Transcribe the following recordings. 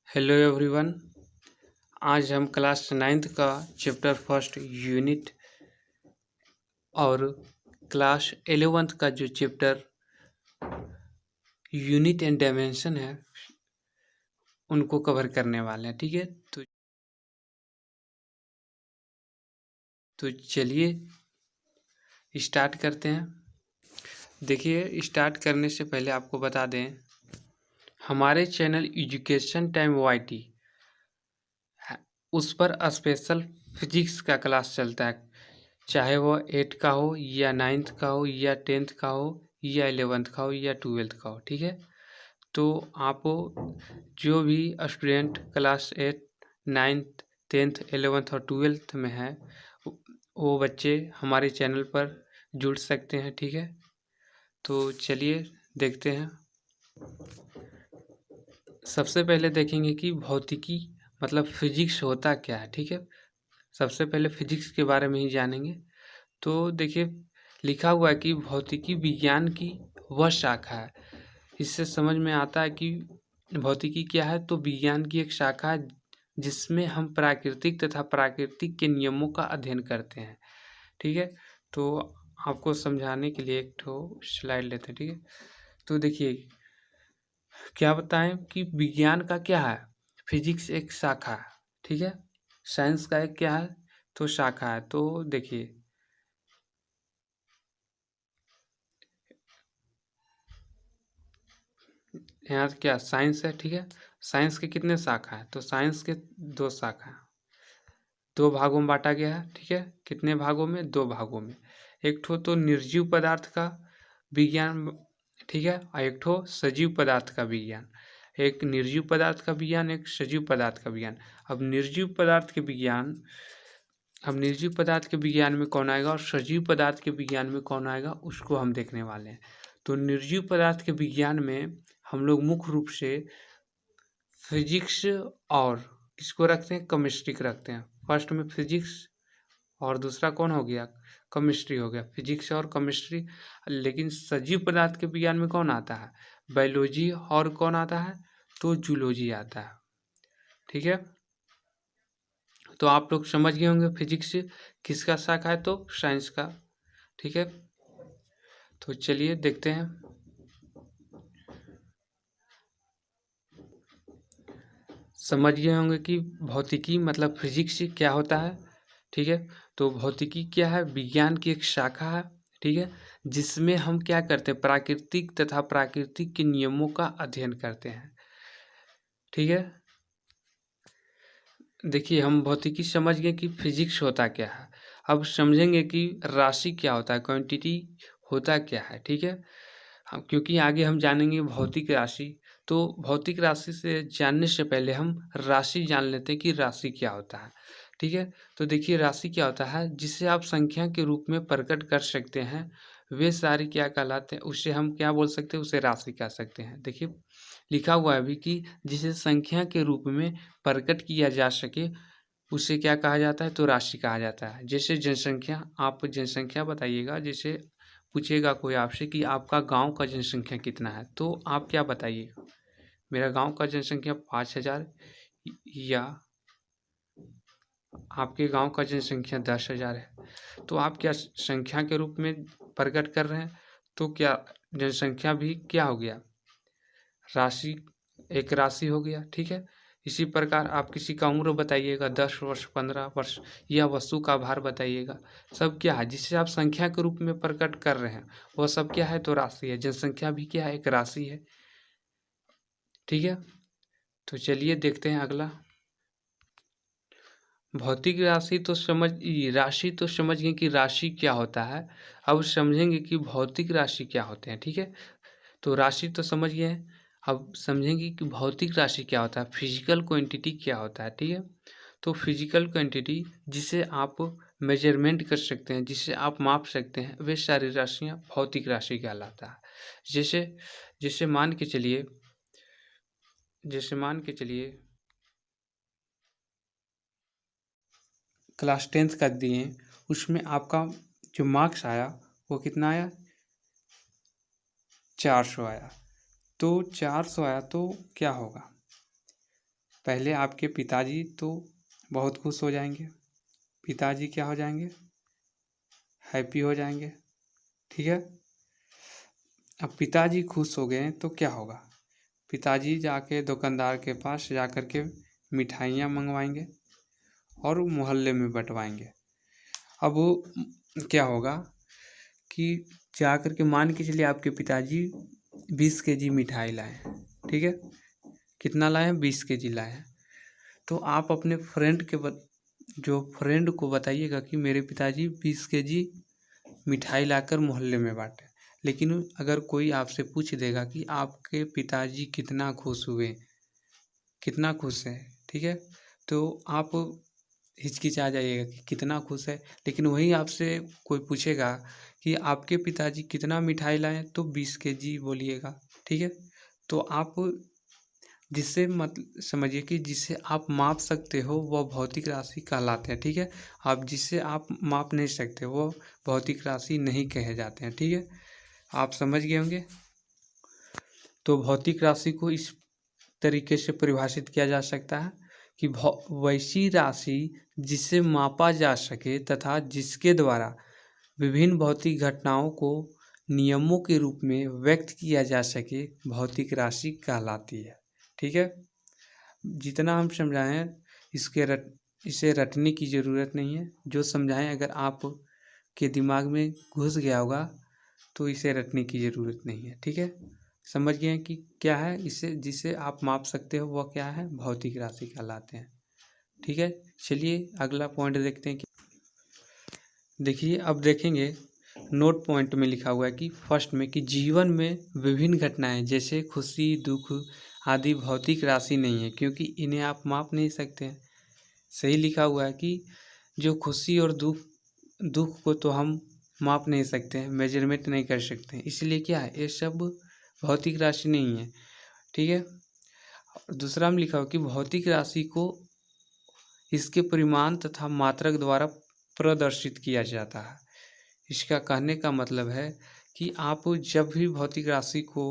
Hello everyone. आज हम class ninth का चैप्टर फर्स्ट यूनिट और क्लास 11th का जो चैप्टर यूनिट एंड डायमेंशन है उनको कवर करने वाले हैं। ठीक है, तो चलिए स्टार्ट करते हैं। देखिए, स्टार्ट करने से पहले आपको बता दें, हमारे चैनल एजुकेशन टाइम YT उस पर स्पेशल फिजिक्स का क्लास चलता है, चाहे वो 8 का हो या 9th का हो या 10th का हो या 11th का हो या 12th का हो। ठीक है, तो आप जो भी student class 8, 9th, 10th, 11th और 12th में है वो बच्चे हमारे चैनल पर जुड़ सकते हैं। ठीक है, तो चलिए देखते हैं। सबसे पहले देखेंगे कि भौतिकी मतलब फिजिक्स होता क्या है। ठीक है, सबसे पहले फिजिक्स के बारे में ही जानेंगे। तो देखिए, लिखा हुआ है कि भौतिकी विज्ञान की वह शाखा है। इससे समझ में आता है कि भौतिकी क्या है, तो विज्ञान की एक शाखा है जिसमें हम प्राकृतिक तथा प्राकृतिक के नियमों का अध्ययन करते हैं। ठीक है, तो आपको समझाने के लिए एक ठो स्लाइड लेते हैं। ठीक है, तो देखिए क्या बताएं कि विज्ञान का क्या है। फिजिक्स एक शाखा है। ठीक है, साइंस का एक क्या है, तो शाखा है। तो देखिए, यहाँ क्या साइंस है। ठीक है, साइंस के कितने शाखा है, तो साइंस के 2 शाखा है, 2 भागों में बांटा गया है। ठीक है, कितने भागों में, 2 भागों में। एक ठो तो निर्जीव पदार्थ का विज्ञान, ठीक है, और एक ठो सजीव पदार्थ का विज्ञान। एक निर्जीव पदार्थ का विज्ञान, एक सजीव पदार्थ का विज्ञान। अब निर्जीव पदार्थ के विज्ञान में कौन आएगा और सजीव पदार्थ के विज्ञान में कौन आएगा, उसको हम देखने वाले हैं। तो निर्जीव पदार्थ के विज्ञान में हम लोग मुख्य रूप से फिजिक्स और किसको रखते हैं, केमिस्ट्री को रखते हैं। फर्स्ट में फिजिक्स और दूसरा कौन हो गया, केमिस्ट्री हो गया, फिजिक्स और केमिस्ट्री। लेकिन सजीव पदार्थ के विज्ञान में कौन आता है, बायोलॉजी, और कौन आता है, तो जूलॉजी आता है। ठीक है, तो आप लोग समझ गए होंगे फिजिक्स किसका शाखा है, तो साइंस का। ठीक है, तो चलिए देखते हैं। समझ गए होंगे कि भौतिकी मतलब फिजिक्स क्या होता है। ठीक है, तो भौतिकी क्या है, विज्ञान की एक शाखा है। ठीक है, जिसमें हम क्या करते हैं, प्राकृतिक तथा प्राकृतिक के नियमों का अध्ययन करते हैं। ठीक है, देखिए हम भौतिकी समझ गए कि फिजिक्स होता क्या है। अब समझेंगे कि राशि क्या होता है, क्वांटिटी होता क्या है। ठीक है, क्योंकि आगे हम जानेंगे भौतिक राशि, तो भौतिक राशि से जानने से पहले हम राशि जान लेते हैं कि राशि क्या होता है। ठीक है, तो देखिए राशि क्या होता है, जिसे आप संख्या के रूप में प्रकट कर सकते हैं, वे सारी क्या कहलाते हैं, उसे हम क्या बोल सकते हैं, उसे राशि कह सकते हैं। देखिए लिखा हुआ है अभी कि जिसे संख्या के रूप में प्रकट किया जा सके उसे क्या कहा जाता है, तो राशि कहा जाता है। जैसे जनसंख्या, आप जनसंख्या बताइएगा, जैसे पूछेगा कोई आपसे कि आपका गांव का जनसंख्या कितना है, तो आप क्या बताइएगा, मेरा गांव का जनसंख्या 5000, या आपके गांव का जनसंख्या 10,000 है। तो आप क्या संख्या के रूप में प्रकट कर रहे हैं, तो क्या जनसंख्या भी क्या हो गया, राशि, एक राशि हो गया। ठीक है, इसी प्रकार आप किसी का उम्र बताइएगा, 10 वर्ष, 15 वर्ष, या वस्तु का भार बताइएगा, सब क्या है, जिसे आप संख्या के रूप में प्रकट कर रहे हैं वह सब क्या है, तो राशि है। जनसंख्या भी क्या है, एक राशि है। ठीक है, तो चलिए देखते हैं अगला। भौतिक राशि तो समझ गए कि राशि क्या होता है। अब समझेंगे कि भौतिक राशि क्या होते हैं। ठीक है, तो राशि तो समझ गए हैं, अब समझेंगे कि भौतिक राशि क्या होता है, फिजिकल क्वांटिटी क्या होता है। ठीक है, तो फिजिकल क्वांटिटी जिसे आप मेजरमेंट कर सकते हैं, जिसे आप माप सकते हैं, वे सारी राशियाँ भौतिक राशि कहलाता है। जैसे जैसे मान के चलिए क्लास 10th का दिए, उसमें आपका जो मार्क्स आया वो कितना आया, 400 आया। तो 400 आया तो क्या होगा, पहले आपके पिताजी तो बहुत खुश हो जाएंगे, पिताजी क्या हो जाएंगे, हैप्पी हो जाएंगे, ठीक है। अब पिताजी खुश हो गए तो क्या होगा, पिताजी जाके दुकानदार के पास जा कर के मिठाइयाँ मंगवाएंगे और मोहल्ले में बंटवाएंगे। अब वो क्या होगा कि जा कर के मान के चलिए आपके पिताजी 20 केजी मिठाई लाए, ठीक है, कितना लाए हैं, 20 केजी लाए हैं। तो आप अपने जो फ्रेंड को बताइएगा कि मेरे पिताजी 20 केजी मिठाई लाकर मोहल्ले में बांटे। लेकिन अगर कोई आपसे पूछ देगा कि आपके पिताजी कितना खुश हुए, कितना खुश है, ठीक है, तो आप हिचकिचा जाइएगा कि कितना खुश है। लेकिन वही आपसे कोई पूछेगा कि आपके पिताजी कितना मिठाई लाए, तो 20 केजी बोलिएगा, ठीक है। तो आप जिससे समझिए कि जिसे आप माप सकते हो वह भौतिक राशि कहलाते हैं, ठीक है। आप जिससे आप माप नहीं सकते वो भौतिक राशि नहीं कहे जाते हैं, ठीक है। आप समझ गए होंगे। तो भौतिक राशि को इस तरीके से परिभाषित किया जा सकता है कि वैसी राशि जिसे मापा जा सके तथा जिसके द्वारा विभिन्न भौतिक घटनाओं को नियमों के रूप में व्यक्त किया जा सके भौतिक राशि कहलाती है, ठीक है। जितना हम समझाएं इसे रटने की ज़रूरत नहीं है। जो समझाएं अगर आप के दिमाग में घुस गया होगा तो इसे रटने की ज़रूरत नहीं है, ठीक है। समझ गए हैं कि क्या है, इसे जिसे आप माप सकते हो वह क्या है, भौतिक राशि कहलाते हैं, ठीक है। चलिए अगला पॉइंट देखते हैं कि देखिए अब देखेंगे नोट पॉइंट में लिखा हुआ है कि फर्स्ट में कि जीवन में विभिन्न घटनाएं जैसे खुशी दुख आदि भौतिक राशि नहीं है क्योंकि इन्हें आप माप नहीं सकते हैं। सही लिखा हुआ है कि जो खुशी और दुख को तो हम माप नहीं सकते हैं, मेजरमेंट नहीं कर सकते हैं, इसलिए क्या है, ये सब भौतिक राशि नहीं है, ठीक है। दूसरा में लिखा हुआ कि भौतिक राशि को इसके परिमाण तथा मात्रक द्वारा प्रदर्शित किया जाता है। इसका कहने का मतलब है कि आप जब भी भौतिक राशि को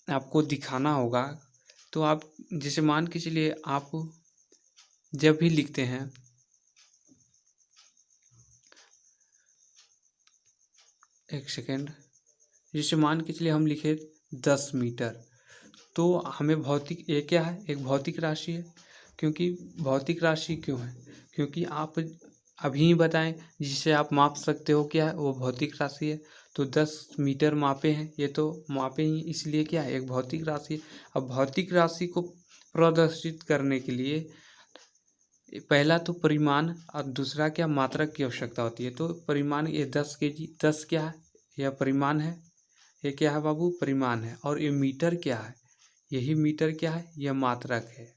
आपको दिखाना होगा तो आप जैसे मान के चलिए आप जब भी लिखते हैं, एक सेकेंड, जैसे मान के चलिए हम लिखे 10 मीटर, तो हमें भौतिक ये क्या है, एक भौतिक राशि है। क्योंकि भौतिक राशि क्यों है, क्योंकि आप अभी ही बताएं जिससे आप माप सकते हो क्या है, वो भौतिक राशि है। तो 10 मीटर मापे हैं, ये तो मापे ही, इसलिए क्या है, एक भौतिक राशि है। अब भौतिक राशि को प्रदर्शित करने के लिए पहला तो परिमाण और दूसरा क्या, मात्रक की आवश्यकता होती है। तो परिमाण ये 10 केजी, 10 क्या है, यह परिमाण है, ये क्या है बाबू, परिमाण है। और ये मीटर क्या है, यही मीटर क्या है, यह मात्रक है।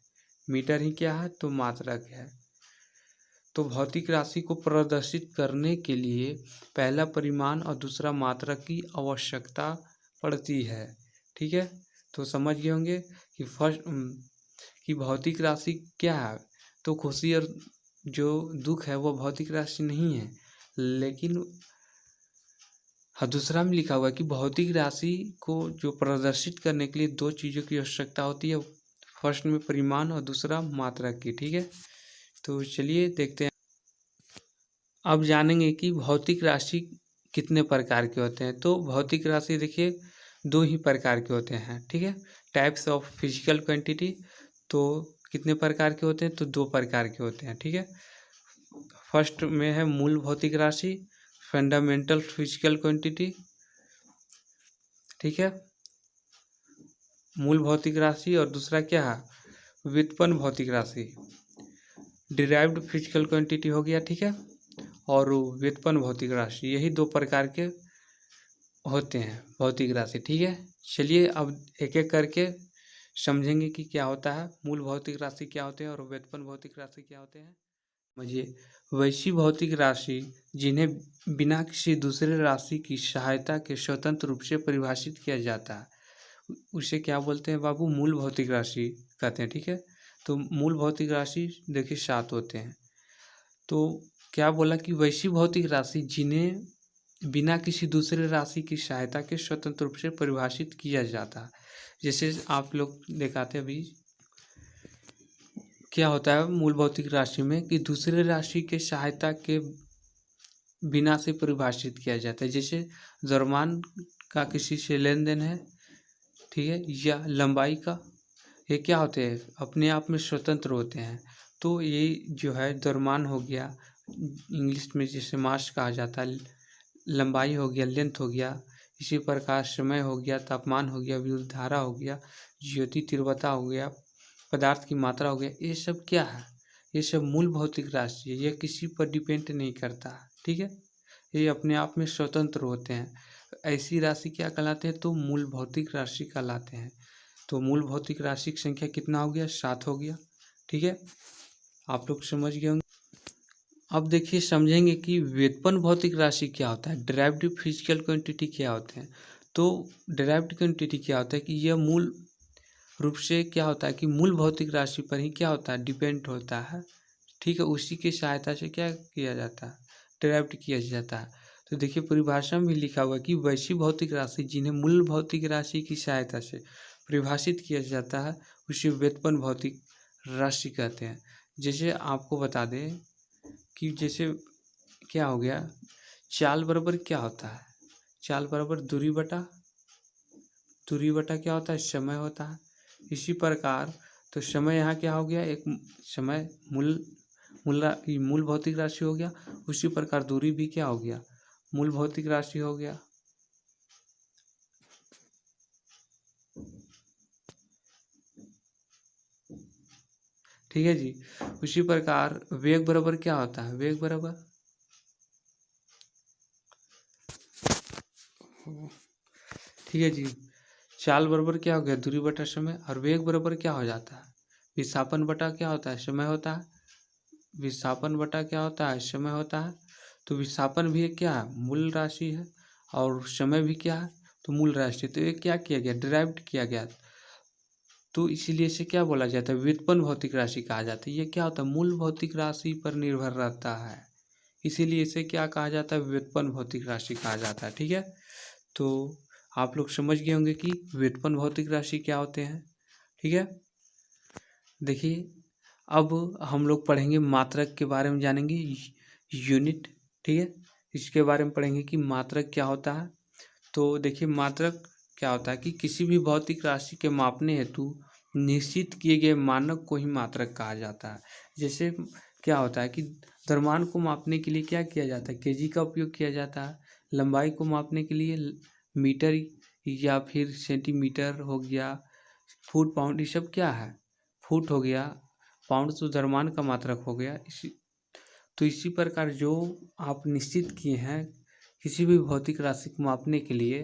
मीटर ही क्या है, तो मात्रक है। तो भौतिक राशि को प्रदर्शित करने के लिए पहला परिमाण और दूसरा मात्रक की आवश्यकता पड़ती है, ठीक है। तो समझ गए होंगे कि कि भौतिक राशि क्या है, तो खुशी और जो दुख है वो भौतिक राशि नहीं है। लेकिन हाँ, दूसरा में लिखा हुआ है कि भौतिक राशि को जो प्रदर्शित करने के लिए दो चीज़ों की आवश्यकता होती है, फर्स्ट में परिमाण और दूसरा मात्रक की, ठीक है। तो चलिए देखते हैं, अब जानेंगे कि भौतिक राशि कितने प्रकार के होते हैं। तो भौतिक राशि देखिए दो ही प्रकार के होते हैं, ठीक है। टाइप्स ऑफ फिजिकल क्वांटिटी, तो कितने प्रकार के होते हैं, तो दो प्रकार के होते हैं, ठीक है। फर्स्ट में है मूल भौतिक राशि, फंडामेंटल फिजिकल क्वांटिटी, ठीक है, मूल भौतिक राशि। और दूसरा क्या है, व्युत्पन्न भौतिक राशि, डिराइव्ड फिजिकल क्वांटिटी हो गया, ठीक है, और व्युत्पन्न भौतिक राशि, यही दो प्रकार के होते हैं भौतिक राशि, ठीक है। चलिए अब एक एक करके समझेंगे कि क्या होता है, मूल भौतिक राशि क्या होते हैं और व्युत्पन्न भौतिक राशि क्या होते हैं। समझिए, वैसी भौतिक राशि जिन्हें बिना किसी दूसरे राशि की सहायता के स्वतंत्र रूप से परिभाषित किया जाता है उसे क्या बोलते हैं बाबू, मूल भौतिक राशि कहते हैं, ठीक है। तो मूल भौतिक राशि देखिए 7 होते हैं। तो क्या बोला कि वैसी भौतिक राशि जिन्हें बिना किसी दूसरे राशि की सहायता के स्वतंत्र रूप से परिभाषित किया जाता है। जैसे आप लोग दिखाते अभी क्या होता है मूल भौतिक राशि में कि दूसरे राशि के सहायता के बिना से परिभाषित किया जाता है। जैसे द्रव्यमान का किसी से लेन देन है, ठीक है, या लंबाई का, ये क्या होते हैं अपने आप में स्वतंत्र होते हैं। तो ये जो है द्रव्यमान हो गया, इंग्लिश में जिसे मास कहा जाता है, लंबाई हो गया, लेंथ हो गया, इसी प्रकार समय हो गया, तापमान हो गया, विद्युत धारा हो गया, ज्योति तीव्रता हो गया, पदार्थ की मात्रा हो गया, ये सब क्या है, ये सब मूल भौतिक राशि है। ये किसी पर डिपेंड नहीं करता, ठीक है, ये अपने आप में स्वतंत्र होते हैं। ऐसी राशि क्या कहलाते हैं, तो मूल भौतिक राशि कहलाते हैं। तो मूल भौतिक राशि की संख्या कितना हो गया, 7 हो गया, ठीक है, आप लोग समझ गए होंगे। अब देखिए समझेंगे कि व्युत्पन्न भौतिक राशि क्या होता है, डिराइव्ड फिजिकल क्वांटिटी क्या होते हैं। तो डिराइव्ड क्वांटिटी क्या होता है कि यह मूल रूप से क्या होता है कि मूल भौतिक राशि पर ही क्या होता है, डिपेंड होता है, ठीक है, उसी की सहायता से क्या किया जाता है, डिराइव्ड किया जाता है। तो देखिए परिभाषा में भी लिखा हुआ है कि वैसी भौतिक राशि जिन्हें मूल भौतिक राशि की सहायता से परिभाषित किया जाता है उसे व्युत्पन्न भौतिक राशि कहते हैं। जैसे आपको बता दें कि जैसे क्या हो गया, चाल बराबर क्या होता है, चाल बराबर दूरी बटा क्या होता है, समय होता है। इसी प्रकार तो समय यहाँ क्या हो गया, एक समय मूल भौतिक राशि हो गया। उसी प्रकार दूरी भी क्या हो गया, मूल भौतिक राशि हो गया। ठीक है जी। उसी प्रकार वेग बराबर क्या होता है, वेग बराबर, ठीक है जी, चाल बराबर क्या हो गया, दूरी बटा समय, और वेग बराबर क्या हो जाता है, विस्थापन बटा क्या होता है, समय होता है। विस्थापन बटा क्या होता है, समय होता है। तो विस्थापन भी क्या है, मूल राशि है, और समय भी क्या है, तो मूल राशि। तो ये क्या किया गया, डिराइव्ड किया गया, तो इसीलिए इसे क्या बोला जाता है, व्युत्पन्न भौतिक राशि कहा जाता है। ये क्या होता है, मूल भौतिक राशि पर निर्भर रहता है, इसीलिए इसे क्या कहा जाता है, व्युत्पन्न भौतिक राशि कहा जाता है, ठीक है। तो आप लोग समझ गए होंगे कि व्युत्पन्न भौतिक राशि क्या होते हैं, ठीक है। देखिए अब हम लोग पढ़ेंगे मात्रक के बारे में, जानेंगे यूनिट, ठीक है, इसके बारे में पढ़ेंगे कि मात्रक क्या होता है। तो देखिए मात्रक क्या होता है कि किसी भी भौतिक राशि के मापने हेतु निश्चित किए गए मानक को ही मात्रक कहा जाता है। जैसे क्या होता है कि द्रव्यमान को मापने के लिए क्या किया जाता है, केजी का उपयोग किया जाता है। लंबाई को मापने के लिए मीटर या फिर सेंटीमीटर हो गया, फुट पाउंड, ये सब क्या है, फुट हो गया, पाउंड तो द्रव्यमान का मात्रक हो गया। इसी प्रकार जो आप निश्चित किए हैं किसी भी भौतिक राशि को मापने के लिए,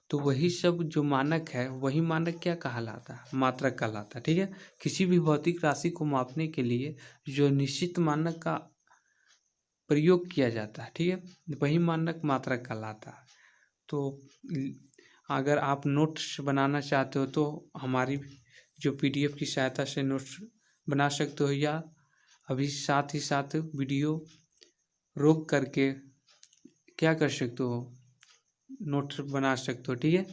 तो वही सब जो मानक है वही मानक क्या कहलाता है, मात्रक कहलाता है, ठीक है। किसी भी भौतिक राशि को मापने के लिए जो निश्चित मानक का प्रयोग किया जाता है, ठीक है, वही मानक मात्रक कहलाता है। तो अगर आप नोट्स बनाना चाहते हो तो हमारी जो पीडीएफ की सहायता से नोट्स बना सकते हो, या अभी साथ ही साथ वीडियो रोक करके क्या कर सकते हो, नोट्स बना सकते हो, ठीक है।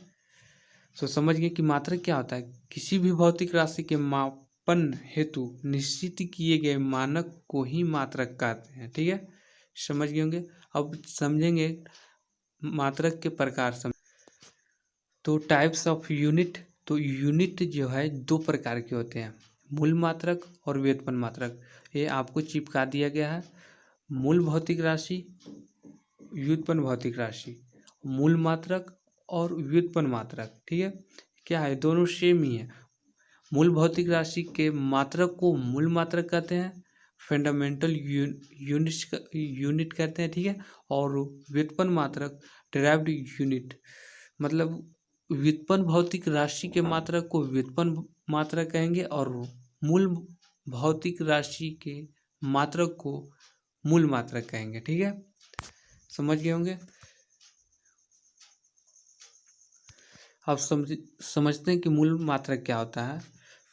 तो समझ गए कि मात्रक क्या होता है, किसी भी भौतिक राशि के मापन हेतु निश्चित किए गए मानक को ही मात्रक कहते हैं, ठीक है, समझ गए होंगे। अब समझेंगे मात्रक के प्रकार। तो टाइप्स ऑफ यूनिट, तो यूनिट जो है दो प्रकार के होते हैं, मूल मात्रक और व्युत्पन्न मात्रक। ये आपको चिपका दिया गया है, मूल भौतिक राशि, व्युत्पन्न भौतिक राशि, मूल मात्रक और व्युत्पन्न मात्रक, ठीक है, क्या है, दोनों सेम ही है। मूल भौतिक राशि के मात्रक को मूल मात्रक कहते हैं, फंडामेंटल यूनिट कहते हैं, ठीक है, और व्युत्पन्न मात्रक डिराइव्ड यूनिट, मतलब व्युत्पन्न भौतिक राशि के मात्रक को व्युत्पन्न मात्रक कहेंगे और मूल भौतिक राशि के मात्रक को मूल मात्रक कहेंगे, ठीक है, समझ गए होंगे। अब समझते हैं कि मूल मात्रक क्या होता है।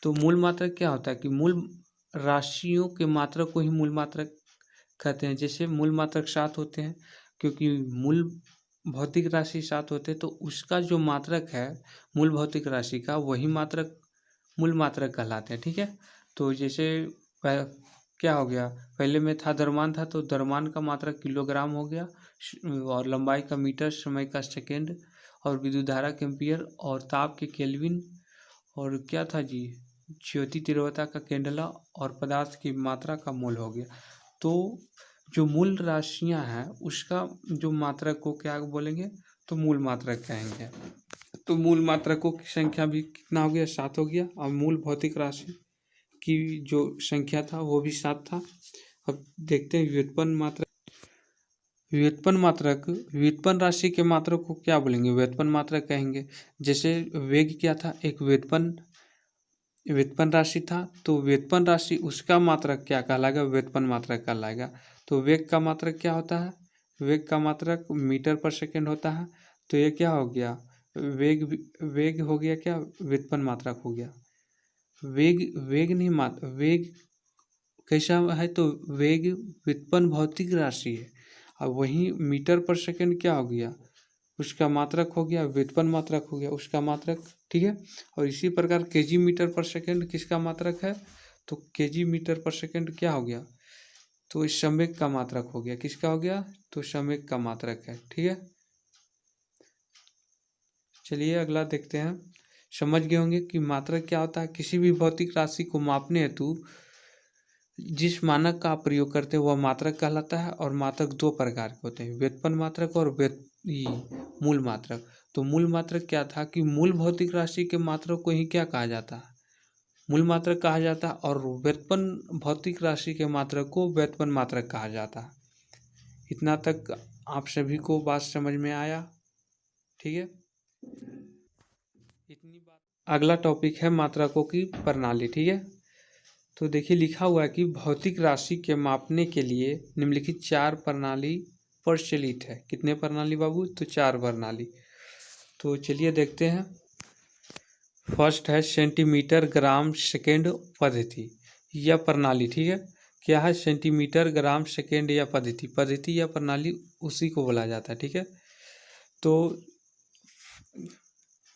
तो मूल मात्रक क्या होता है कि मूल राशियों के मात्रक को ही मूल मात्रक कहते हैं। जैसे मूल मात्रक 7 होते हैं, क्योंकि मूल भौतिक राशि 7 होते हैं, तो उसका जो मात्रक है मूल भौतिक राशि का, वही मात्रक मूल मात्रक कहलाते हैं, ठीक है। तो जैसे क्या हो गया, पहले में था द्रव्यमान था तो द्रव्यमान का मात्रक किलोग्राम हो गया, और लंबाई का मीटर, समय का सेकेंड, और विद्युत धारा के एम्पियर, और ताप के केल्विन, और क्या था जी, ज्योति तीव्रता का केंडला, और पदार्थ की मात्रा का मोल हो गया। तो जो मूल राशियां हैं उसका जो मात्रक को क्या बोलेंगे, तो मूल मात्रक कहेंगे। तो मूल मात्रकों की संख्या भी कितना हो गया, 7 हो गया, और मूल भौतिक राशि की जो संख्या था वो भी 7 था। अब देखते हैं व्युत्पन्न मात्रक। व्युत्पन्न राशि के मात्रक को क्या बोलेंगे, व्युत्पन्न मात्रक कहेंगे। जैसे वेग क्या था, एक व्युत्पन्न राशि था, तो व्युत्पन्न राशि उसका मात्रक क्या कहलाएगा, व्युत्पन्न मात्रक कहलाएगा। तो वेग का मात्रक क्या होता है, वेग का मात्रक मीटर पर सेकेंड होता है। तो ये क्या हो गया, वेग वेग हो गया क्या, व्युत्पन्न मात्रक हो गया। वेग वेग नहीं वेग कैसा है, तो वेग व्युत्पन्न भौतिक राशि है। अब वहीं मीटर पर सेकेंड क्या हो गया, उसका मात्रक हो गया, व्युत्पन्न मात्रक हो गया उसका मात्रक, ठीक है। और इसी प्रकार केजी मीटर पर सेकेंड किसका मात्रक है, तो केजी मीटर पर सेकेंड क्या हो गया, तो इस संवेग का मात्रक हो गया, किसका हो गया, तो संवेग का मात्रक है, ठीक है। चलिए अगला देखते हैं। समझ गए होंगे कि मात्रक क्या होता है। किसी भी भौतिक राशि को मापने हेतु जिस मानक का आप प्रयोग करते हैं वह मात्रक कहलाता है। और मात्रक दो प्रकार के होते हैं, व्युत्पन्न मात्रक और मूल मात्रक। तो मूल मात्रक क्या था कि मूल भौतिक राशि के मात्रक को ही क्या कहा जाता है, मूल मात्रक कहा जाता है। और व्युत्पन्न भौतिक राशि के मात्रक को व्युत्पन्न मात्रक कहा जाता है। इतना तक आप सभी को बात समझ में आया, ठीक है। इतनी बात, अगला टॉपिक है मात्रकों की प्रणाली, ठीक है। तो देखिए लिखा हुआ है कि भौतिक राशि के मापने के लिए निम्नलिखित 4 प्रणाली प्रचलित है। कितने प्रणाली बाबू, तो 4 प्रणाली। तो चलिए देखते हैं। फर्स्ट है सेंटीमीटर ग्राम सेकेंड पद्धति या प्रणाली, ठीक है। क्या है, सेंटीमीटर ग्राम सेकेंड या पद्धति या प्रणाली उसी को बोला जाता है, ठीक है। तो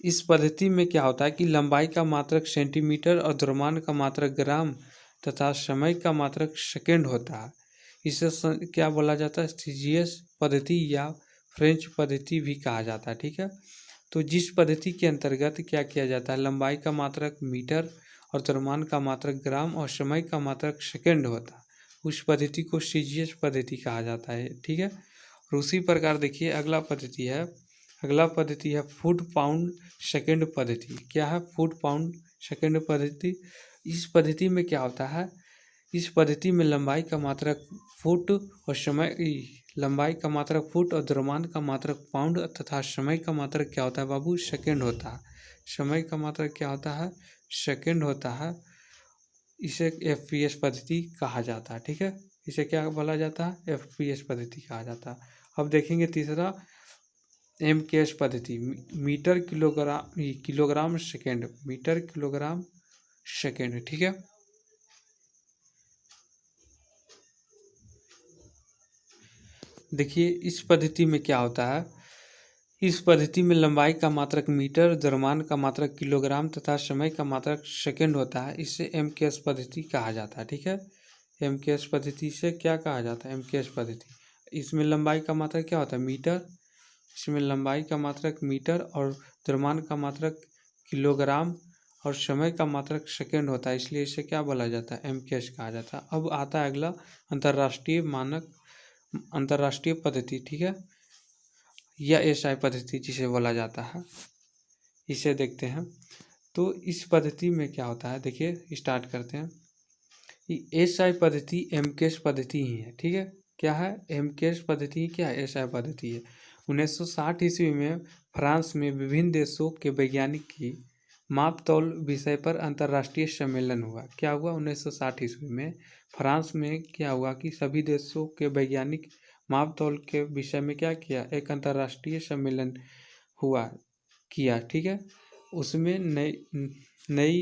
इस पद्धति में क्या होता है कि लंबाई का मात्रक सेंटीमीटर और द्रव्यमान का मात्रक ग्राम तथा समय का मात्रक सेकेंड होता है। इसे क्या बोला जाता है, सीजीएस पद्धति या फ्रेंच पद्धति भी कहा जाता है, ठीक है। तो जिस पद्धति के अंतर्गत क्या किया जाता है, लंबाई का मात्रक मीटर और द्रव्यमान का मात्रक ग्राम और समय का मात्रक सेकेंड होता है, उस पद्धति को सीजीएस पद्धति कहा जाता है, ठीक है। और उसी प्रकार देखिए अगला पद्धति है फुट पाउंड सेकेंड पद्धति। क्या है, फुट पाउंड सेकेंड पद्धति। इस पद्धति में क्या होता है, इस पद्धति में लंबाई का मात्रक फुट और लंबाई का मात्रक फुट और द्रव्यमान का मात्रक पाउंड तथा समय का मात्रक क्या होता है बाबू, सेकेंड होता है। समय का मात्रक क्या होता है, सेकेंड होता है। इसे एफपीएस पद्धति कहा जाता है, ठीक है। इसे क्या बोला जाता है, एफपीएस पद्धति कहा जाता है। अब देखेंगे तीसरा एमकेएस पद्धति, metre kilogram second, metre kilogram second, ठीक है। देखिए इस पद्धति में क्या होता है, इस पद्धति में लंबाई का मात्रक मीटर, द्रव्यमान का मात्रक किलोग्राम तथा समय का मात्रक सेकेंड होता है। इसे एमकेएस पद्धति कहा जाता है, ठीक है। एमकेएस पद्धति से क्या कहा जाता है, एमकेएस पद्धति। इसमें लंबाई का मात्रक क्या होता है, मीटर। इसमें लंबाई का मात्रक मीटर और द्रव्यमान का मात्रक किलोग्राम और समय का मात्रक सेकेंड होता है, इसलिए इसे क्या बोला जाता है, एमकेएस कहा जाता है। अब आता है अगला अंतर्राष्ट्रीय पद्धति, ठीक है, या एसआई पद्धति जिसे बोला जाता है। इसे देखते हैं। तो इस पद्धति में क्या होता है, देखिए स्टार्ट करते हैं। एसआई पद्धति एमकेएस पद्धति ही है, ठीक है। क्या है, एमकेएस पद्धति क्या है, एसआई पद्धति है। 1960 ईस्वी में फ्रांस में विभिन्न देशों के वैज्ञानिक की माप तौल विषय पर अंतर्राष्ट्रीय सम्मेलन हुआ। क्या हुआ, 1960 ईस्वी में फ्रांस में क्या हुआ कि सभी देशों के वैज्ञानिक माप तौल के विषय में क्या किया, एक अंतर्राष्ट्रीय सम्मेलन हुआ किया, ठीक है। उसमें नई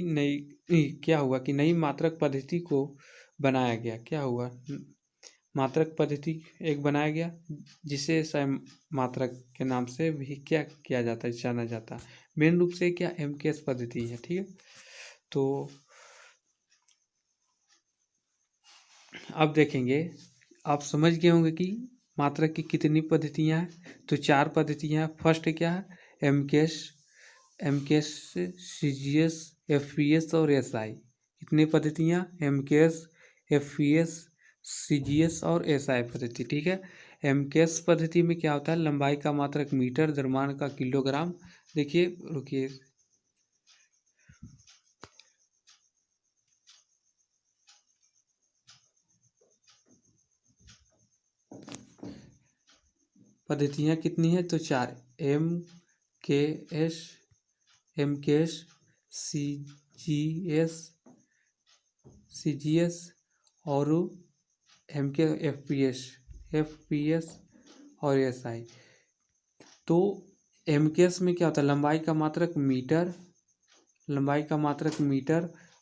नई क्या हुआ कि नई मात्रक पद्धति को बनाया गया। क्या हुआ, मात्रक पद्धति एक बनाया गया जिसे मात्रक के नाम से भी क्या किया जाता है, जाना जाता है। मेन रूप से क्या, एमकेएस पद्धति है, ठीक है। तो अब देखेंगे, आप समझ गए होंगे कि मात्रक की कितनी पद्धतियाँ हैं। तो 4 पद्धतियाँ हैं। फर्स्ट क्या है, एमकेएस, सीजीएस, एफपीएस और एसआई। कितनी पद्धतियाँ, एमकेएस, एफपीएस, सीजीएस और एसआई पद्धति। ठीक है। एमकेएस पद्धति में क्या होता है, लंबाई का मात्रक मीटर, द्रव्यमान का किलोग्राम। देखिए, रुकिए, पद्धतियाँ कितनी है, तो 4, एम के एस, सी जी एस और एफ पी एस और एस आई। तो एम के एस में क्या होता है, लंबाई का मात्रक मीटर,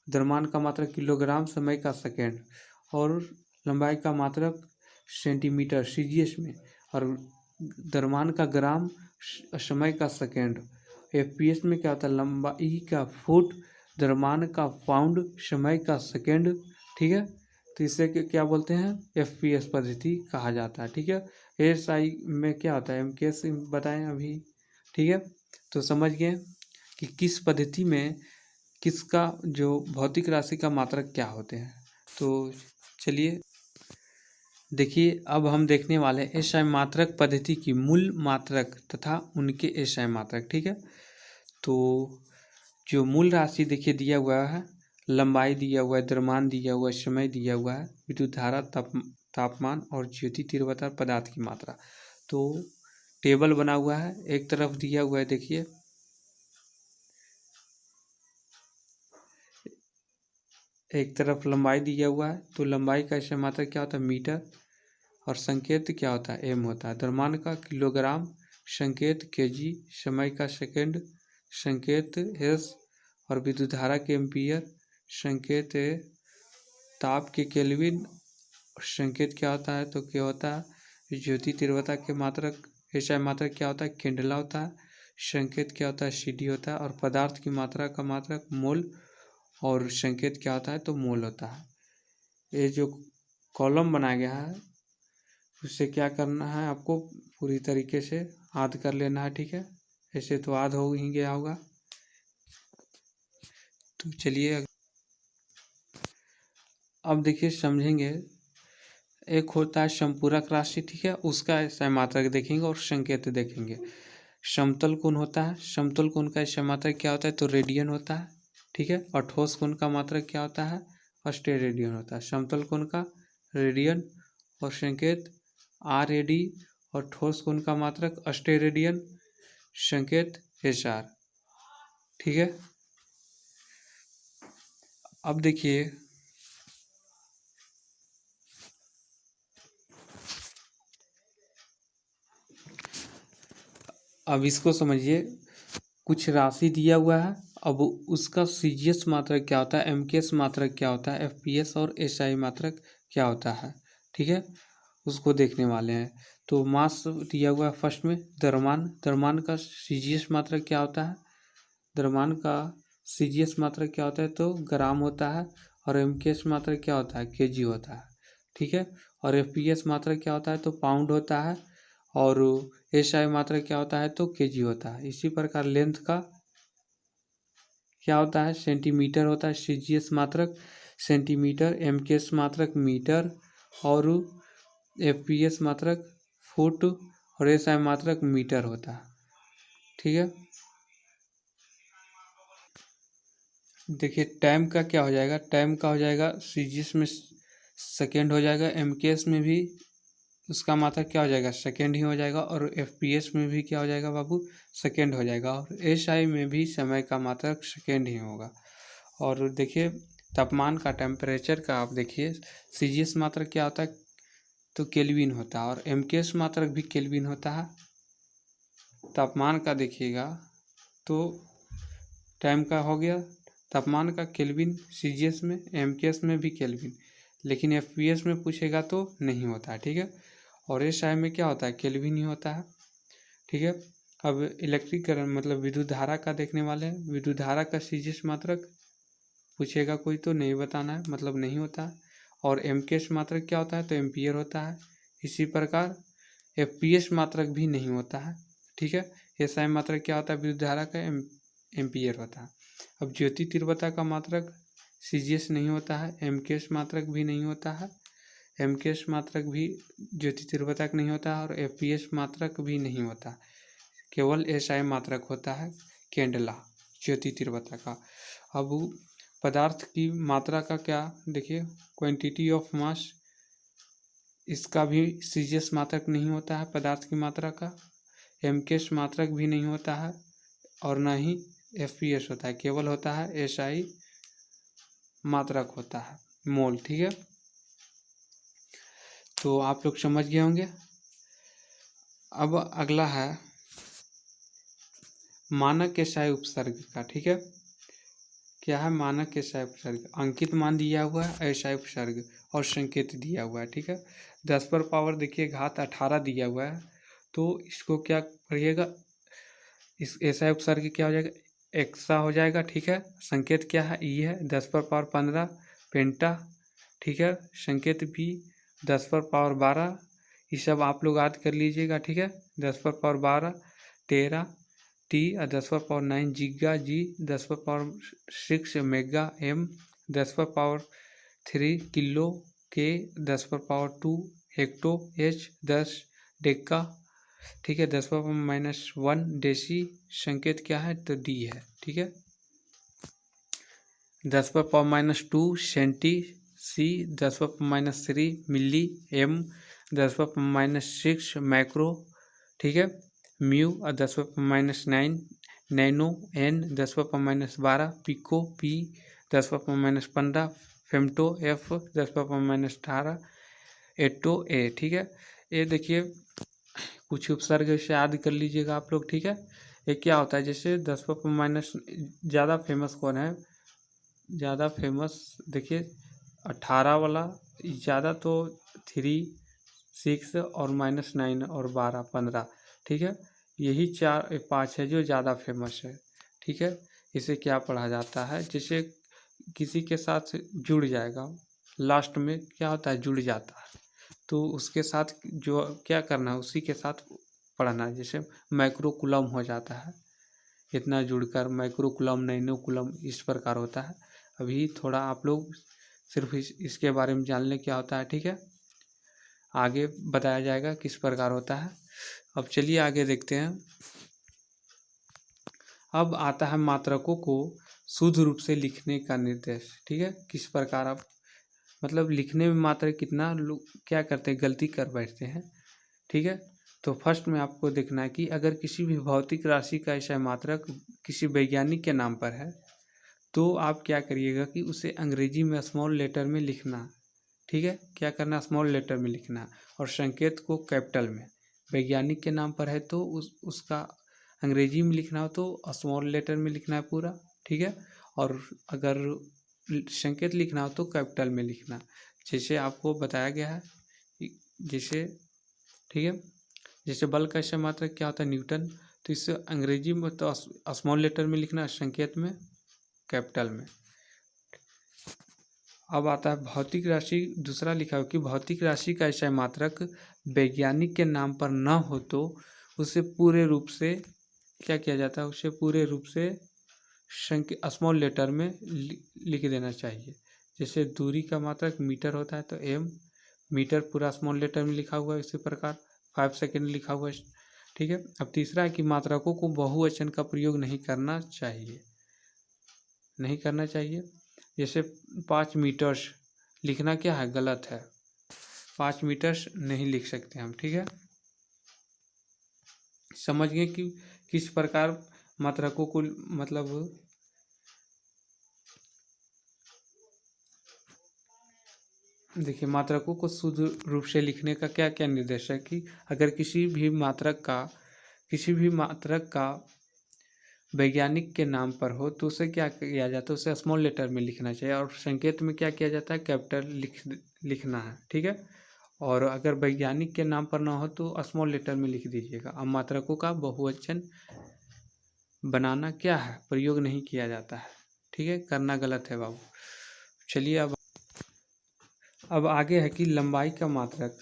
द्रव्यमान का मात्रक किलोग्राम, समय का सेकेंड, और लंबाई का मात्रक सेंटीमीटर सीजीएस में, और द्रव्यमान का ग्राम, समय का सेकेंड। एफपीएस में क्या होता है, लंबाई का फुट, द्रव्यमान का पाउंड, समय का सेकेंड। ठीक है। तो इसे क्या बोलते हैं, एफपीएस पद्धति कहा जाता है। ठीक है। एसआई में क्या होता है, एमकेएस बताएं अभी। ठीक है। तो समझ गए कि किस पद्धति में किसका जो भौतिक राशि का मात्रक क्या होते हैं। तो चलिए देखिए, अब हम देखने वाले एसआई मात्रक पद्धति की मूल मात्रक तथा उनके एसआई मात्रक। ठीक है। तो जो मूल राशि देखिए दिया हुआ है, लंबाई दिया हुआ है, द्रव्यमान दिया हुआ है, समय दिया हुआ है, विद्युत धारा, तापमान और ज्योति तीव्रता, पदार्थ की मात्रा। तो टेबल बना हुआ है, एक तरफ दिया हुआ है, देखिए एक तरफ लंबाई दिया हुआ है, तो लंबाई का एसआई मात्रक क्या होता है, मीटर, और संकेत क्या होता है, एम होता है। द्रव्यमान का किलोग्राम, संकेत केजी, समय का सेकंड, संकेत एस, और विद्युत धारा के एम्पियर, संकेत ए, ताप के केल्विन, संकेत क्या होता है, तो क्या होता है, ज्योति तीव्रता के मात्रक, एसआई मात्रक क्या होता है, केंडला होता है। संकेत क्या होता है, सीडी होता है। और पदार्थ की मात्रा का मात्रक मोल, और संकेत क्या होता है, तो मोल होता है। ये जो कॉलम बनाया गया है, उससे क्या करना है, आपको पूरी तरीके से याद कर लेना है। ठीक है। ऐसे तो याद हो ही गया होगा। तो चलिए अब देखिए, समझेंगे। एक होता है संपूरक राशि। ठीक है। उसका एसआई मात्रक देखेंगे और संकेत देखेंगे। समतल कोण होता है, समतल कोण का एसआई मात्रक क्या होता है, तो रेडियन होता है। ठीक है। और ठोस कोण का मात्रक क्या होता है, अस्टेरेडियन होता है। समतल कोण का रेडियन, और संकेत RAD, और ठोस कोण का मात्रक अस्टेरेडियन, संकेत SR। ठीक है। अब देखिए, अब इसको समझिए, कुछ राशि दिया हुआ है, अब उसका सीजीएस मात्रक क्या होता है, एमकेएस मात्रक क्या होता है, एफपीएस और एसआई मात्रक क्या होता है। ठीक है। उसको देखने वाले हैं। तो मास दिया हुआ है फर्स्ट में, द्रव्यमान का सीजीएस मात्रक क्या होता है, द्रव्यमान का सीजीएस मात्रक क्या होता है, तो ग्राम होता है। और एमकेएस मात्रक क्या होता है, केजी होता है। ठीक है। और एफपीएस मात्रक क्या होता है, तो पाउंड होता है। और एसआई मात्रक क्या होता है, तो केजी होता है। इसी प्रकार लेंथ का क्या होता है, सेंटीमीटर होता है। सीजीएस मात्रक सेंटीमीटर, एमकेएस मात्रक मीटर, और एफपीएस मात्रक फुट, और एसआई मात्रक मीटर होता है। ठीक है। देखिए, टाइम का क्या हो जाएगा, टाइम का हो जाएगा सीजीएस में सेकेंड हो जाएगा, एमकेएस में भी उसका मात्रक क्या हो जाएगा, सेकेंड ही हो जाएगा। और एफपीएस में भी क्या हो जाएगा बाबू, सेकेंड हो जाएगा। और एसआई में भी समय का मात्रक सेकेंड ही होगा। और देखिए, तापमान का, टेम्परेचर का आप देखिए, सीजीएस मात्रक क्या होता है, तो केल्विन होता है। और एमकेएस मात्रक भी केल्विन होता है। तापमान का देखिएगा, तो टाइम का हो गया, तापमान का केल्विन सीजीएस में, एमकेएस में भी केल्विन, लेकिन एफपीएस में पूछेगा तो नहीं होता है। ठीक है। और एसआई में क्या होता है, केल्विन ही होता है। ठीक है। अब इलेक्ट्रिक करंट मतलब विद्युत धारा का देखने वाले हैं। विद्युत धारा का सीजीएस मात्रक पूछेगा कोई तो नहीं बताना है, मतलब नहीं होता है। और एमकेएस मात्रक क्या होता है, तो एम्पियर होता है। इसी प्रकार एफपीएस मात्रक भी नहीं होता है, ठीक है। एसआई मात्रक क्या होता है, विद्युत धारा का एम्पियर होता है। अब ज्योति तीव्रता का मात्रक सीजीएस नहीं होता है, एमकेएस मात्रक भी नहीं होता है, एमकेएस मात्रक भी ज्योति तीव्रता का नहीं होता है, और एफपीएस मात्रक भी नहीं होता, केवल एसआई मात्रक होता है, कैंडेला ज्योति तीव्रता का। अब पदार्थ की मात्रा का क्या, देखिए क्वांटिटी ऑफ मास, इसका भी सीजीएस मात्रक नहीं होता है पदार्थ की मात्रा का, एमकेएस मात्रक भी नहीं होता है, और ना ही एफपीएस होता है, केवल होता है एसआई मात्रक होता है, मोल, ठीक है। तो आप लोग समझ गए होंगे। अब अगला है मानक एसआई उपसर्ग का, ठीक है। क्या है मानक एसआई उपसर्ग, अंकित मान दिया हुआ है, एसआई उपसर्ग और संकेत दिया हुआ है, ठीक है। 10 पर पावर देखिए घात 18 दिया हुआ है, तो इसको क्या करिएगा, इस एसआई उपसर्ग क्या हो जाएगा, एक्सा हो जाएगा, ठीक है। संकेत क्या है, ई है, 10 पर पावर 15 पेंटा, ठीक है। संकेत भी 10 पर पावर 12, ये सब आप लोग याद कर लीजिएगा, ठीक है। 10 पर पावर 12 टेरा टी, और 10 पर पावर 9 जिगा जी, 10 पर पावर 6 मेगा एम, 10 पर पावर 3 किलो के, 10 पर पावर 2 हेक्टो एच, 10 डेका, ठीक है। 10 पर -1 डेसी, संकेत क्या है, तो डी है, ठीक है। 10 पर पावर -2 सेंटी सी, 10 पर -3 मिली एम, 10 पर -6 मैक्रो, ठीक है, म्यू, और 10 पर -9 नैनो एन, 10 पर -12 पिको पी, 10 पर -15 फेमटो एफ, 10 पर -18 एटो ए, ठीक है। ये देखिए कुछ उपसर्ग से याद कर लीजिएगा आप लोग, ठीक है। ये क्या होता है, जैसे 10 पर माइनस, ज़्यादा फेमस कौन है, ज़्यादा फेमस देखिए 18 वाला, ज़्यादा तो 3 6 और -9 और 12 15, ठीक है। यही 4 5 है जो ज़्यादा फेमस है, ठीक है। इसे क्या पढ़ा जाता है, जैसे किसी के साथ जुड़ जाएगा, लास्ट में क्या होता है, जुड़ जाता है, तो उसके साथ जो क्या करना है, उसी के साथ पढ़ना है। जैसे माइक्रोकुलम हो जाता है, इतना जुड़कर माइक्रोकुलम नैनोकुलम इस प्रकार होता है। अभी थोड़ा आप लोग सिर्फ इसके बारे में जान लें क्या होता है, ठीक है। आगे बताया जाएगा किस प्रकार होता है। अब चलिए आगे देखते हैं। अब आता है मात्रकों को शुद्ध रूप से लिखने का निर्देश, ठीक है। किस प्रकार आप मतलब लिखने में मात्र कितना लोग क्या करते हैं, गलती कर बैठते हैं, ठीक है। तो फर्स्ट में आपको देखना है कि अगर किसी भी भौतिक राशि का ऐसा मात्रक किसी वैज्ञानिक के नाम पर है, तो आप क्या करिएगा कि उसे अंग्रेजी में स्मॉल लेटर में लिखना, ठीक है। क्या करना, स्मॉल लेटर में लिखना, और संकेत को कैपिटल में। वैज्ञानिक के नाम पर है तो उसका अंग्रेजी में लिखना हो तो स्मॉल लेटर में लिखना है पूरा, ठीक है। और अगर संकेत लिखना हो तो कैपिटल में लिखना, जैसे आपको बताया गया है, जैसे, ठीक है। जैसे बल का ऐसा मात्रक क्या होता है, न्यूटन, तो इससे अंग्रेजी में तो स्मॉल लेटर में लिखना, संकेत में कैपिटल में। अब आता है भौतिक राशि, दूसरा लिखा हो कि भौतिक राशि का ऐसा मात्रक वैज्ञानिक के नाम पर न हो तो उसे पूरे रूप से क्या किया जाता है, उसे पूरे रूप से स्मॉल लेटर में लिख देना चाहिए। जैसे दूरी का मात्रक मीटर होता है तो एम, मीटर पूरा स्मॉल लेटर में लिखा हुआ है, इसी प्रकार 5 सेकेंड लिखा हुआ है, ठीक है। अब तीसरा है कि मात्रकों को बहुवचन का प्रयोग नहीं करना चाहिए, नहीं करना चाहिए। जैसे 5 मीटर्स लिखना क्या है, गलत है, 5 मीटर्स नहीं लिख सकते हम, ठीक है। समझ गए कि किस प्रकार मात्रकों को मतलब देखिए मात्रकों को शुद्ध रूप से लिखने का क्या क्या निर्देश है कि अगर किसी भी मात्रक का वैज्ञानिक के नाम पर हो तो उसे क्या किया जाता है, उसे स्मॉल लेटर में लिखना चाहिए, और संकेत में क्या किया जाता है, कैपिटल लिखना है, ठीक है। और अगर वैज्ञानिक के नाम पर ना हो तो स्मॉल लेटर में लिख दीजिएगा। अब मात्रकों का बहुवचन बनाना क्या है, प्रयोग नहीं किया जाता है, ठीक है, करना गलत है बाबू। चलिए अब आगे है कि लंबाई का मात्रक,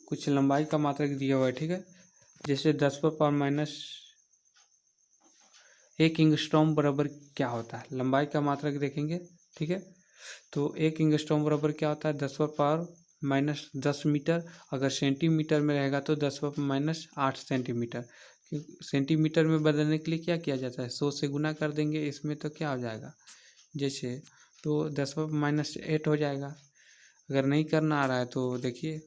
कुछ लंबाई का मात्रक दिया हुआ है, ठीक है। जैसे 10⁻1 एंगस्ट्रॉम बराबर क्या होता है, लंबाई का मात्रक देखेंगे, ठीक है। तो 1 एंगस्ट्रॉम बराबर क्या होता है, 10⁻10 मीटर। अगर सेंटीमीटर में रहेगा तो 10⁻8 सेंटीमीटर। सेंटीमीटर में बदलने के लिए क्या किया जाता है, 100 से गुना कर देंगे इसमें, तो क्या हो जाएगा, जैसे तो 10⁻8 हो जाएगा। अगर नहीं करना आ रहा है तो देखिए,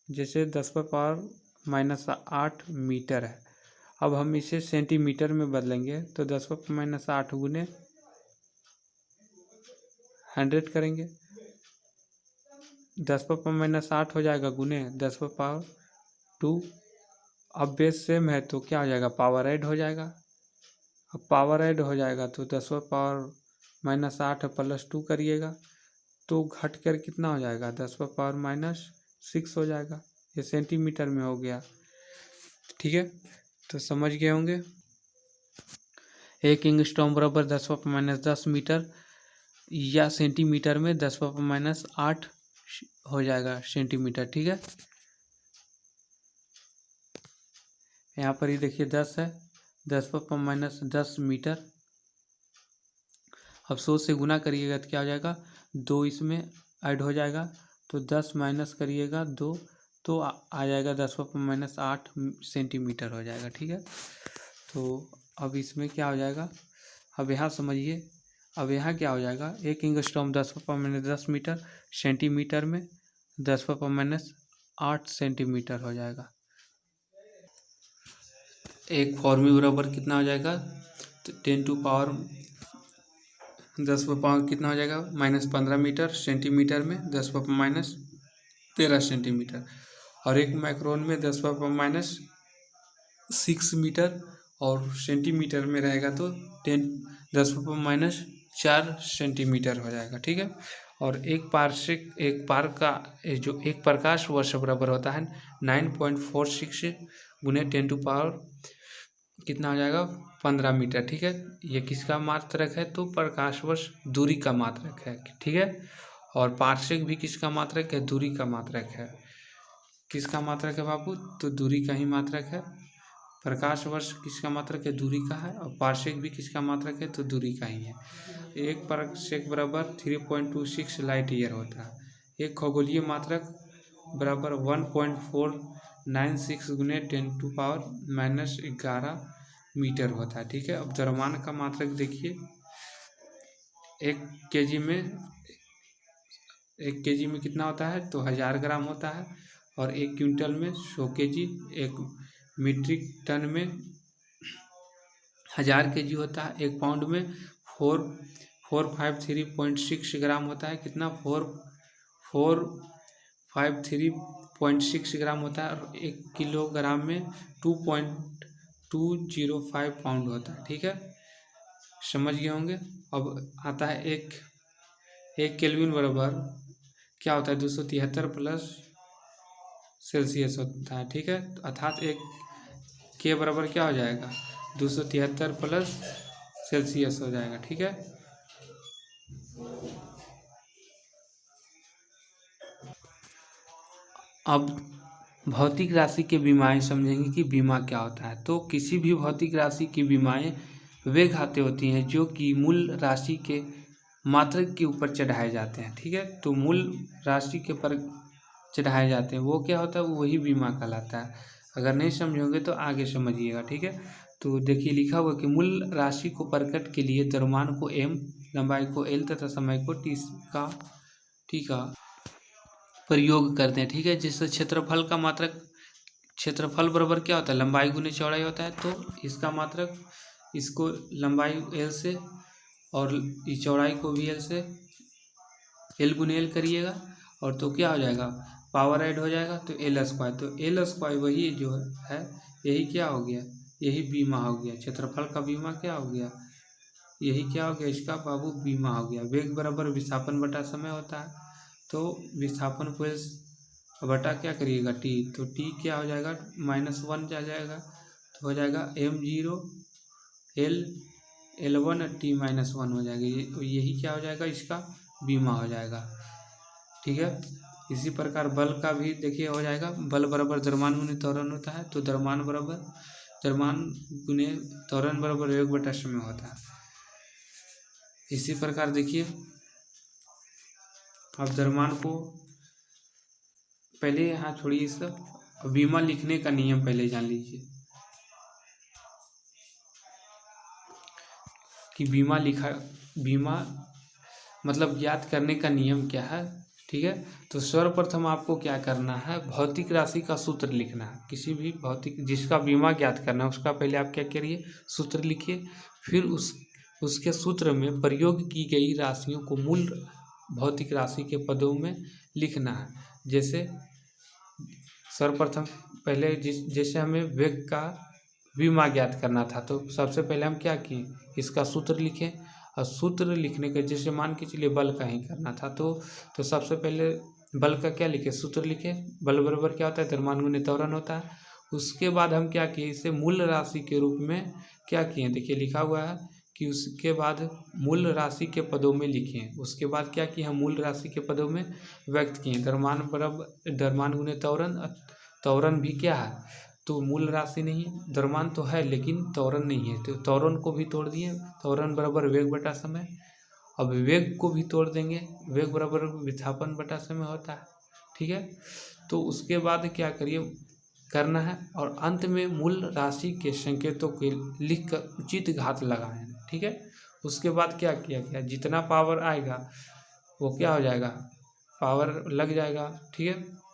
जैसे 10⁻8 मीटर है, अब हम इसे सेंटीमीटर में बदलेंगे तो 10⁻8 गुने 100 करेंगे, 10⁻8 हो जाएगा गुने 10⁻2। अब बेस सेम है तो क्या हो जाएगा, पावर ऐड हो जाएगा। अब पावर ऐड हो जाएगा तो 10⁻8 +2 करिएगा तो घट कर कितना हो जाएगा, 10⁻6 हो जाएगा। ये सेंटीमीटर में हो गया, ठीक है। तो समझ गए होंगे। 1 एंगस्ट्रॉम बराबर 10⁻10 मीटर, या सेंटीमीटर में 10⁻8 हो जाएगा सेंटीमीटर, ठीक है। यहाँ पर ही देखिए 10 है, 10⁻10 मीटर। अब 100 से गुना करिएगा तो क्या हो जाएगा, 2 इसमें ऐड हो जाएगा तो 10 माइनस करिएगा 2 तो आ जाएगा 10⁻8 सेंटीमीटर हो जाएगा, ठीक है। तो अब इसमें क्या हो जाएगा, अब यहाँ समझिए, अब यहाँ क्या हो जाएगा, 1 एंगस्ट्रॉम 10⁻10 मीटर, सेंटीमीटर में 10⁻8 सेंटीमीटर हो जाएगा। एक फॉर्मूला बराबर कितना हो जाएगा, 10⁻10 कितना हो जाएगा, -15 मीटर, सेंटीमीटर में 10⁻13 सेंटीमीटर, और 1 माइक्रोन में 10⁻6 मीटर, और सेंटीमीटर में रहेगा तो 10⁻4 सेंटीमीटर हो जाएगा, ठीक है। और एक प्रकाश वर्ष बराबर होता है 9.46 गुने 10⁻, कितना हो जाएगा, 15 मीटर, ठीक है। ये किसका मात्रक है, तो प्रकाश वर्ष दूरी का मात्रक है, ठीक है। और पार्सेक भी किसका मात्रक है, दूरी का मात्रक है। किसका मात्रक है बाबू, तो दूरी का ही मात्रक है। प्रकाश वर्ष किसका मात्रक है, दूरी का है, और पार्सेक भी किसका मात्रक है, तो दूरी का ही है। एक पार्सेक बराबर 3.26 लाइट ईयर होता है। एक खगोलीय मात्रक बराबर 1.496 गुने 10⁻11 मीटर होता है, ठीक है। अब द्रव्यमान का मात्रक देखिए, 1 केजी में कितना होता है, तो 1000 ग्राम होता है, और 1 क्विंटल में 100 केजी, 1 मीट्रिक टन में 1000 केजी होता है, 1 पाउंड में 453.6 ग्राम होता है, कितना, 453.6 ग्राम होता है, और 1 किलोग्राम में 2.205 पाउंड होता है, ठीक है। समझ गए होंगे। अब आता है एक केल्विन बराबर क्या होता है, 273 प्लस सेल्सियस होता है, ठीक है। अर्थात एक के बराबर क्या हो जाएगा, 273 प्लस सेल्सियस हो जाएगा, ठीक है। अब भौतिक राशि के विमाएँ समझेंगे कि विमा क्या होता है। तो किसी भी भौतिक राशि की विमाएँ वे घातें होती हैं जो कि मूल राशि के मात्रक के ऊपर चढ़ाए जाते हैं, ठीक है। तो मूल राशि के पर चढ़ाए जाते हैं वो क्या होता है, वही बीमा कहलाता है। अगर नहीं समझोगे तो आगे समझिएगा, ठीक है। तो देखिए लिखा हुआ कि मूल राशि को प्रकट के लिए द्रव्यमान को m, लंबाई को l तथा समय को t का प्रयोग करते हैं, ठीक है। जिससे क्षेत्रफल का मात्रक, क्षेत्रफल बराबर क्या होता है, लंबाई गुने चौड़ाई होता है। तो इसका मात्रक, इसको लंबाई l से और इस चौड़ाई को भी l से, l गुने l करिएगा, और तो क्या हो जाएगा, पावर ऐड हो जाएगा तो l²। तो l² वही जो है, यही क्या हो गया, यही बीमा हो गया। क्षेत्रफल का बीमा क्या हो गया, यही क्या हो गया, इसका बाबू बीमा हो गया। वेग बराबर विस्थापन बटा समय होता है, तो विस्थापन को बटा क्या करिएगा, t, तो t क्या हो जाएगा, -1 जा जाएगा, तो हो जाएगा m0 l L1 T-1 हो जाएगा, यही क्या हो जाएगा, इसका बीमा हो जाएगा। ठीक है, इसी प्रकार बल का भी देखिए हो जाएगा, बल बराबर द्रव्यमान गुने त्वरण होता है, तो द्रव्यमान बराबर द्रव्यमान गुने त्वरण बराबर वेग बटा समय होता है। इसी प्रकार देखिए, अब द्रव्यमान को पहले यहाँ छोड़िए, इसका बीमा लिखने का नियम पहले जान लीजिए कि बीमा मतलब ज्ञात करने का नियम क्या है। ठीक है, तो सर्वप्रथम आपको क्या करना है, भौतिक राशि का सूत्र लिखना है। किसी भी भौतिक जिसका बीमा ज्ञात करना है उसका पहले आप क्या करिए, सूत्र लिखिए, फिर उसके सूत्र में प्रयोग की गई राशियों को मूल भौतिक राशि के पदों में लिखना है। जैसे सर्वप्रथम पहले जैसे हमें वेग का बीमा ज्ञात करना था, तो सबसे पहले हम क्या किए, इसका सूत्र लिखें। और सूत्र लिखने के जैसे मान के चलिए बल का ही करना था, तो सबसे पहले बल का क्या लिखे, सूत्र लिखे, बल बराबर क्या होता है, द्रव्यमान गुने त्वरण होता है। उसके बाद हम क्या किए, इसे मूल राशि के रूप में क्या किए, देखिए लिखा हुआ है कि उसके बाद मूल राशि के पदों में लिखें। उसके बाद क्या किए, हम मूल राशि के पदों में व्यक्त किए, द्रव्यमान बराबर द्रव्यमान गुने त्वरण। त्वरण भी क्या है, तो मूल राशि नहीं है, द्रव्यमान तो है लेकिन त्वरण नहीं है, तो त्वरण को भी तोड़ दिए, त्वरण बराबर वेग बटा समय। अब वेग को भी तोड़ देंगे, वेग बराबर विस्थापन बटा समय होता है। ठीक है, तो उसके बाद क्या करिए करना है, और अंत में मूल राशि के संकेतों के लिख कर उचित घात लगाएं। ठीक है, उसके बाद क्या किया गया, जितना पावर आएगा वो क्या हो जाएगा, पावर लग जाएगा। ठीक है,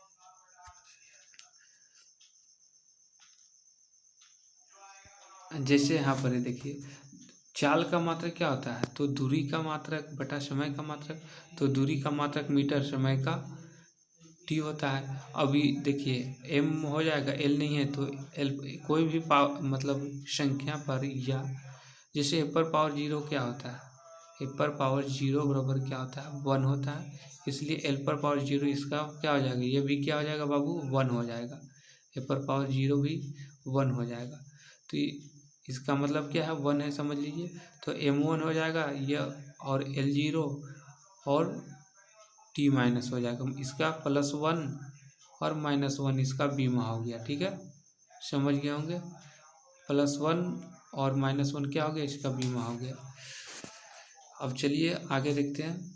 जैसे यहाँ पर देखिए चाल का मात्रक क्या होता है, तो दूरी का मात्रक बटा समय का मात्रक, तो दूरी का मात्रक मीटर, समय का टी होता है। अभी देखिए एम हो जाएगा, एल नहीं है तो एल, कोई भी मतलब संख्या पर, या जैसे ए पर पावर 0 क्या होता है, ए पर पावर 0 बराबर क्या होता है, 1 होता है। इसलिए एल पर पावर 0 इसका क्या हो जाएगा, ये भी क्या हो जाएगा बाबू, 1 हो जाएगा। ए पर पावर 0 भी 1 हो जाएगा, तो इसका मतलब क्या है, 1 है समझ लीजिए। तो M1 हो जाएगा यह, और L0 और T- हो जाएगा, इसका +1 और -1 इसका बीमा हो गया। ठीक है, समझ गए होंगे, +1 और -1 क्या हो गया, इसका बीमा हो गया। अब चलिए आगे देखते हैं।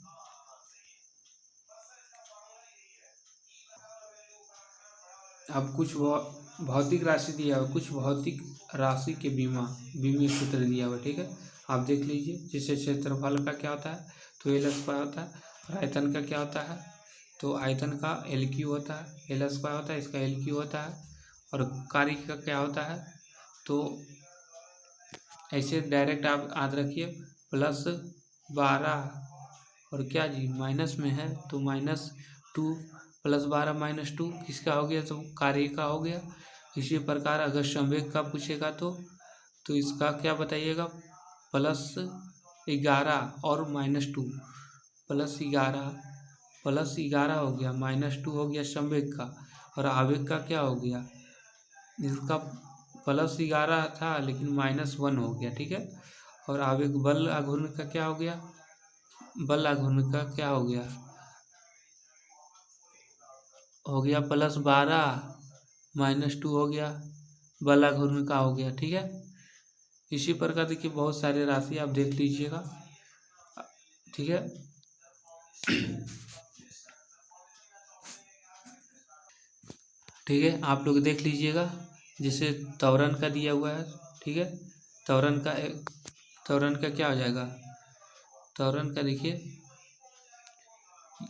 अब कुछ भौतिक राशि दिया हुआ, कुछ भौतिक राशि के बीमे सूत्र दिया हुआ। ठीक है, आप देख लीजिए, जैसे क्षेत्रफल का क्या होता है, तो L² होता है, और आयतन का क्या होता है, तो आयतन का LQ होता है, L² होता है, इसका LQ होता है। और कार्य का क्या होता है, तो ऐसे डायरेक्ट आप याद रखिए, +12 और क्या जी माइनस में है, तो -2, +12 -2 किसका हो गया, तो कार्य का हो गया। इसी प्रकार अगर संवेग का पूछेगा तो इसका क्या बताइएगा, +11 और -2, +11 हो गया, -2 हो गया संवेग का, और आवेग का क्या हो गया, इसका +11 था लेकिन -1 हो गया। ठीक है, और आवेग बल आघूर्ण का क्या हो गया, बल आघूर्ण का क्या हो गया, +12 -2 हो गया, बल आघूर्ण का हो गया। ठीक है, इसी प्रकार देखिए बहुत सारे राशि आप देख लीजिएगा। ठीक है, ठीक है, आप लोग देख लीजिएगा, जैसे त्वरण का दिया हुआ है। ठीक है, त्वरण का क्या हो जाएगा, त्वरण का देखिए,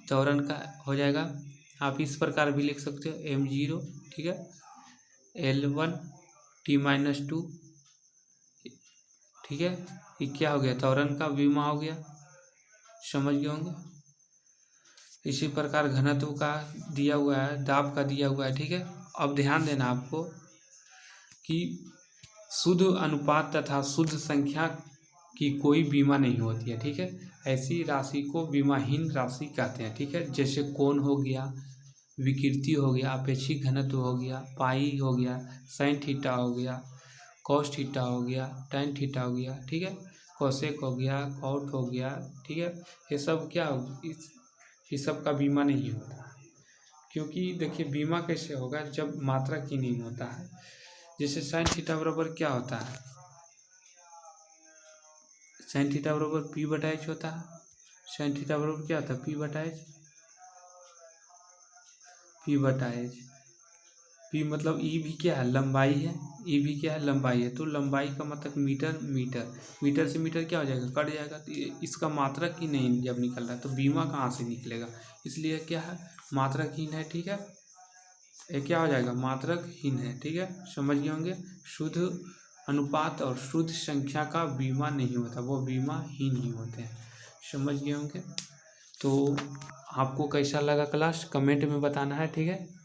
त्वरण का हो जाएगा, आप इस प्रकार भी लिख सकते हो, M0। ठीक है, L1 T-2। ठीक है, ये क्या हो गया, त्वरण का बीमा हो गया, समझ गए होंगे। इसी प्रकार घनत्व का दिया हुआ है, दाब का दिया हुआ है। ठीक है, अब ध्यान देना आपको कि शुद्ध अनुपात तथा शुद्ध संख्या की कोई बीमा नहीं होती है। ठीक है, ऐसी राशि को बीमाहीन राशि कहते हैं। ठीक है, जैसे कोण हो गया, विकृति हो गया, अपेक्षिक घनत्व हो गया, पाई हो गया, sin थीटा हो गया, cos थीटा हो गया, tan थीटा हो गया। ठीक है, कोसेक हो गया, कॉट हो गया, ठीक है, ये सब क्या इस सब का बीमा नहीं होता है। क्योंकि देखिए बीमा कैसे होगा जब मात्रक ही नहीं होता है। जैसे साइन थीटा बराबर क्या होता है, साइन थीटा बराबर पी बटा एच होता है। साइन थीटा बराबर क्या होता है, पी बटा एच, पी बटा एच। पी मतलब ई भी क्या है, लंबाई है, ई भी क्या है, लंबाई है। तो लंबाई का मतलब मीटर, मीटर, मीटर से मीटर क्या हो जाएगा, कट जाएगा। तो इसका मात्रक ही नहीं जब निकल रहा है तो बीमा कहाँ से निकलेगा, इसलिए क्या है, मात्रकहीन है, ठीक है। ये क्या हो जाएगा, मात्रकहीन है, ठीक है, समझ गए होंगे। शुद्ध अनुपात और शुद्ध संख्या का बीमा नहीं होता, वो बीमाहीन ही होते हैं, समझ गए होंगे। तो आपको कैसा लगा क्लास कमेंट में बताना है, ठीक है।